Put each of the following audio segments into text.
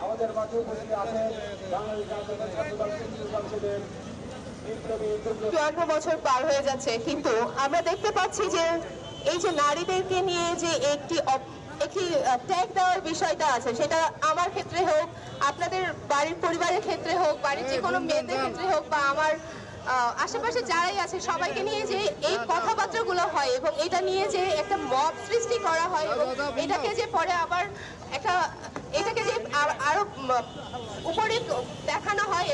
আমাদের মাঝে উপস্থিত আছেন বাংলাদেশ জাতীয় দল কেন্দ্রীয় সংসদের 12 বছর পার হয়ে যাচ্ছে, কিন্তু আমরা দেখতে পাচ্ছি যে এই যে নারীদেরকে নিয়ে যে একটি ট্যাগ দেওয়ার বিষয়টা আছে, সেটা আমার ক্ষেত্রে হোক, আপনাদের বাড়ির পরিবারের ক্ষেত্রে হোক, বাড়ির যে কোনো মেয়েদের ক্ষেত্রে হোক, বা আমার আশেপাশে যারাই আছে সবাইকে নিয়ে যে এই কথাবার্তাগুলো হয় এবং এটা নিয়ে যে একটা মব সৃষ্টি করা হয় এবং এটাকে যে পরে আবার এটাকে যে আরো উপরে দেখানো হয়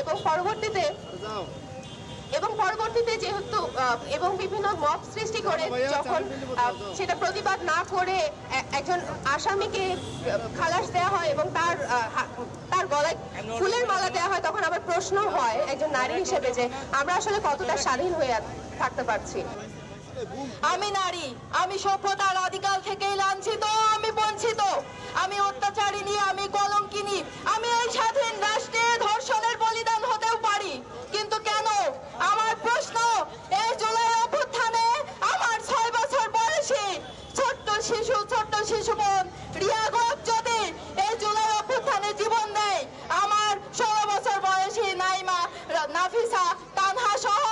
এবং পরবর্তীতে যেহেতু এবং বিভিন্ন মব সৃষ্টি করে যখন সেটা প্রতিবাদ না করে একজন আসামিকে খালাস দেওয়া হয় এবং তার গলায় ফুলের মালা দেওয়া হয়, তখন আবার প্রশ্ন হয় একজন নারী হিসেবে যে আমরা আসলে কতটা স্বাধীন হয়ে থাকতে পারছি। আমি নারী, আমি সভ্যতার আদিকাল থেকেই লাঞ্ছিত, আমি বঞ্চিত, আমি অত্যাচারিণী, আমি কলঙ্কিনী, আমি এই স্বাধীন রাষ্ট্রে ধর্ষণের বলিদান হতেও পারি, কিন্তু কেন? আমার প্রশ্ন, এই জুলাই অভ্যুত্থানে আমার 6 বছর বয়সী ছোট্ট শিশু বোন রিয়া গোপ যদি এই জুলাই অভ্যুত্থানে জীবন দেয়, আমার 16 বছর বয়সী নাইমা, নাফিসা, তানহা সহ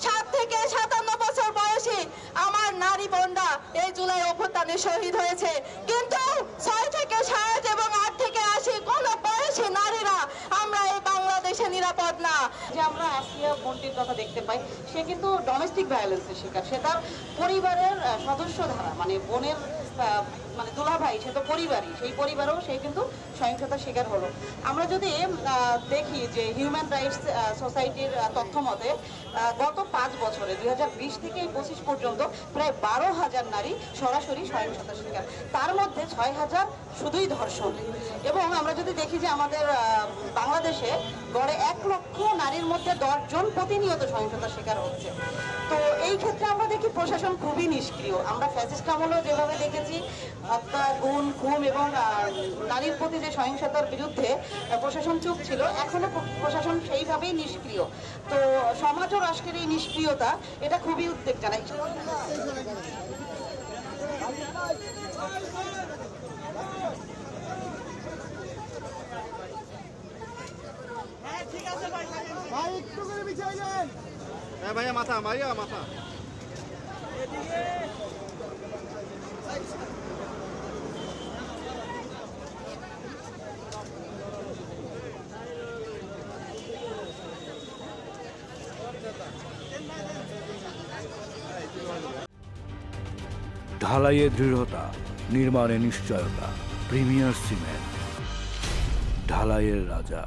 7 থেকে 57 বছর বয়সী আমার নারী বোনরা এই জুলাই অভ্যুত্থানে শহীদ হয়েছে, কিন্তু 6 থেকে 60 এবং 8 থেকে 80 কোন বয়সী নারীরা আমরা এই বাংলাদেশে নিরাপদ না। যে আমরা আসিয়া বোনটির কথা দেখতে পাই, সে কিন্তু ডোমেস্টিক ভায়োলেন্সের শিকার, সে তার পরিবারের সদস্য ধারা, মানে বোনের মানে দুলাভাই, সে তো পরিবারই, সেই পরিবারেও সে কিন্তু সহিংসতার শিকার হলো। আমরা যদি দেখি যে হিউম্যান রাইটস সোসাইটির তথ্য মতে গত 5 বছরে 2020 থেকে 25 পর্যন্ত প্রায় 12,000 নারী সরাসরি সহিংসতার শিকার, তার মধ্যে 6,000 শুধুই ধর্ষণ। এবং আমরা যদি দেখি যে আমাদের বাংলাদেশে গড়ে 1 লক্ষ নারীর মধ্যে 10 জন প্রতিনিয়ত সহিংসতার শিকার হচ্ছে। তো এই ক্ষেত্রে আমরা দেখি প্রশাসন খুবই নিষ্ক্রিয়। আমরা ফ্যাসিস্ট আমলেও যেভাবে দেখেছি হত্যা, গুম, খুন এবং নারীর প্রতি যে সহিংসতার বিরুদ্ধে প্রশাসন চুপ ছিল, এখনো প্রশাসন সেইভাবেই নিষ্ক্রিয়। তো সমাজ ও রাষ্ট্রের এই নিষ্ক্রিয়তা, এটা খুবই উদ্বেগ জানাই। ভাইয়া মাথা মাথা ঢালাইয়ে দৃঢ়তা, নির্মাণে নিশ্চয়তা, প্রিমিয়ার সিমেন্ট, ঢালাইয়ের রাজা।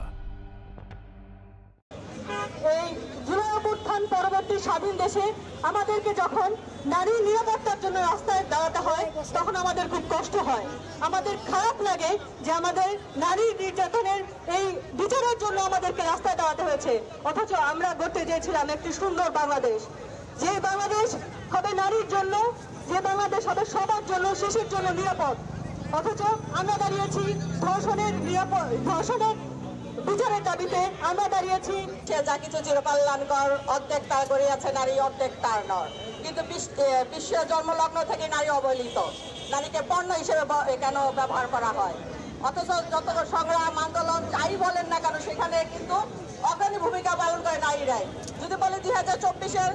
এই জুলাই অভ্যুত্থান পরবর্তী স্বাধীন দেশে আমাদেরকে যখন নারী নিরাপত্তার জন্য রাস্তায় দাঁড়াতে হয়, তখন আমাদের খুব কষ্ট হয়, আমাদের খারাপ লাগে যে আমাদের নারী নির্যাতনের এই বিচারের জন্য আমাদেরকে রাস্তায় দাঁড়াতে হয়েছে। অথচ আমরা গড়তে চেয়েছিলাম একটি সুন্দর বাংলাদেশ, যে বাংলাদেশ হবে নারীর জন্য, যে বাংলাদেশ হবে সবার জন্য, শিশুর জন্য নিরাপদ। অথচ আমরা দাঁড়িয়েছি ধর্ষণের বিচারের দাবিতে, আমরা দাঁড়িয়েছি যা কিছু চিরকল্যাণকর, অর্ধেক তার গড়ে আছে নারী, অর্ধেক তার নয়। কিন্তু বিশ্ব জন্মলগ্ন থেকে নারী অবহেলিত, নারীকে পণ্য হিসেবে কেন ব্যবহার করা হয়? অথচ যত সংগ্রাম আন্দোলন যাই বলেন না কেন, সেখানে কিন্তু অগ্রণী ভূমিকা পালন করে নারীরাই। যদি বলে 2024-এর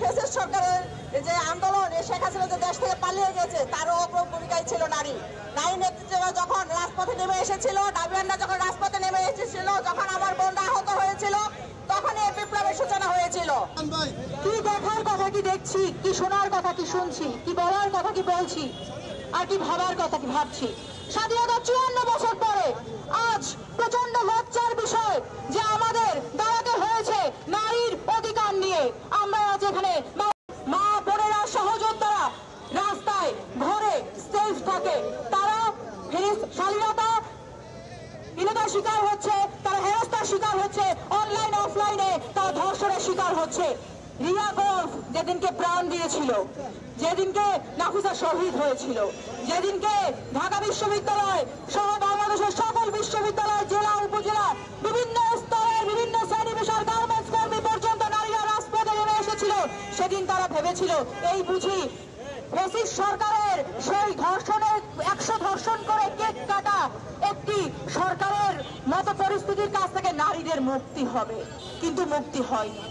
ফ্যাসিস্ট সরকারের যে আন্দোলন, শেখ হাসিনা যে দেশ থেকে পালিয়ে গেছে, তারও অগ্রণী ভূমিকায় ছিল নারী। নারী নেতৃত্বরা যখন রাজপথে নেমে এসেছিল, দাবিয়ানরা যখন রাজপথে নেমে এসেছিল, যখন আমার বোনরা আহত হয়েছিল, তখন এই বিপ্লবের সূচনা হয়েছিল। কি দেখার কথা কি দেখছি, কি শোনার কথা কি শুনছি, কি বলার কথা কি বলছি, আর কি ভাবার কথা কি ভাবছি। স্বাধীনতা 54 বছর পরে আজ প্রচন্ড লজ্জার বিষয় যে আমাদের দাঁড়াতে হয়েছে নারীর অধিকার নিয়ে। আমরা আজ এখানে মা বোনেরা, সহযোদ্ধারা রাস্তায় ঘরে সেফ থাকে, তারা শালীনতার শিকার হচ্ছে, তারা হেনস্থার শিকার হচ্ছে, অনলাইন অফলাইনে তারা ধর্ষণের শিকার হচ্ছে। রিয়া গোল্ফ যেদিনকে প্রাণ দিয়েছিল, যেদিনকে নাফিসা শহীদ হয়েছিল, যেদিনকে ঢাকা বিশ্ববিদ্যালয় সহ বাংলাদেশের সকল বিশ্ববিদ্যালয়, জেলা, উপজেলা, বিভিন্ন স্তরের বিভিন্ন শ্রেণী পেশার গার্মেন্টস কর্মী পর্যন্ত নারীরা রাজপথে নেমে এসেছিল, সেদিন তারা ভেবেছিল এই বুঝি ফ্যাসিস্ট সরকারের সেই ধর্ষণের 100 ধর্ষণ করে কেক কাটা একটি সরকারের মতো পরিস্থিতির কাছ থেকে নারীদের মুক্তি হবে, কিন্তু মুক্তি হয়নি।